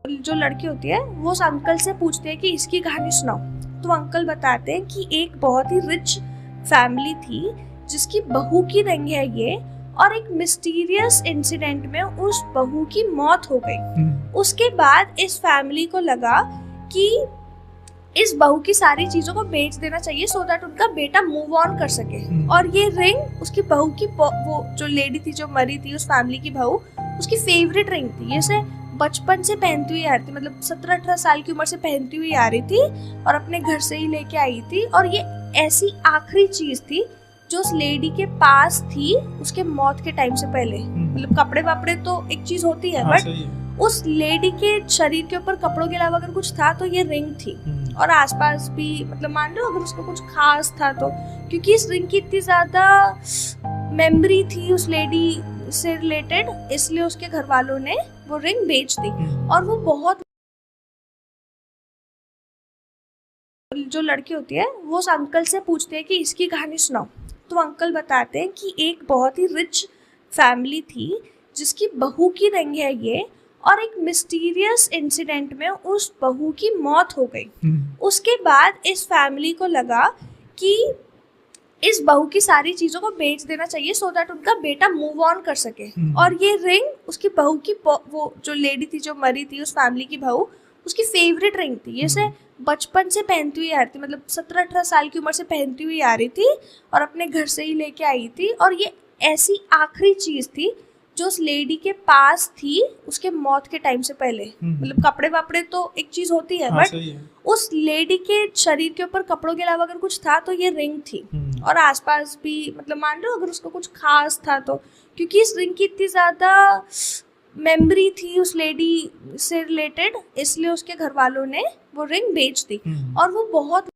जो लड़की होती है वो उस अंकल से पूछती है कि इसकी कहानी सुनाओ। तो अंकल बताते हैं कि एक बहुत ही रिच फैमिली थी जिसकी बहू की रिंग है ये, और एक मिस्टीरियस इंसिडेंट में उस बहू की मौत हो गई। उसके बाद इस फैमिली को लगा कि इस बहू की सारी चीजों को बेच देना चाहिए सो दैट उनका बेटा मूव ऑन कर सके। और ये रिंग उसकी बहू की, वो जो लेडी थी जो मरी थी उस फैमिली की बहू, उसकी फेवरेट रिंग थी। इसे बचपन से पहनती हुई आ रही थी, मतलब 17-18 साल की उम्र से पहनती हुई आ रही थी और अपने घर से ही लेके आई थी। और ये ऐसी आखिरी चीज थी जो उस लेडी के पास थी उसके मौत के टाइम से पहले। मतलब कपड़े वपड़े तो एक चीज होती है, बट उस लेडी के शरीर के ऊपर कपड़ों के अलावा अगर कुछ था तो ये रिंग थी। और आसपास भी, मतलब मान लो अगर उसको कुछ खास था तो, क्योंकि इस रिंग की इतनी ज्यादा मेमोरी थी उस लेडी से रिलेटेड, इसलिए उसके घर वालों ने वो रिंग बेच दी। और वो बहुत, जो लड़की होती है वो उस अंकल से पूछती है कि इसकी कहानी सुनाओ। तो अंकल बताते हैं कि एक बहुत ही रिच फैमिली थी जिसकी बहू की रिंग है ये, और एक मिस्टीरियस इंसिडेंट में उस बहू की मौत हो गई। उसके बाद इस फैमिली को लगा कि इस बहू की सारी चीजों को बेच देना चाहिए सो दैट उनका बेटा मूव ऑन कर सके। और ये रिंग उसकी बहू की, वो जो लेडी थी जो मरी थी उस फैमिली की बहू, उसकी फेवरेट रिंग थी। इसे बचपन से पहनती हुई आ रही थी, मतलब 17-18 साल की उम्र से पहनती हुई आ रही थी और अपने घर से ही लेके आई थी। और ये ऐसी आखिरी चीज थी जो उस लेडी के पास थी उसके मौत के टाइम से पहले। मतलब कपड़े वपड़े तो एक चीज होती है, बट उस लेडी के शरीर के ऊपर कपड़ों के अलावा अगर कुछ था तो ये रिंग थी। और आसपास भी, मतलब मान लो अगर उसको कुछ खास था तो, क्योंकि इस रिंग की इतनी ज्यादा मेमोरी थी उस लेडी से रिलेटेड, इसलिए उसके घर वालों ने वो रिंग बेच दी। और वो बहुत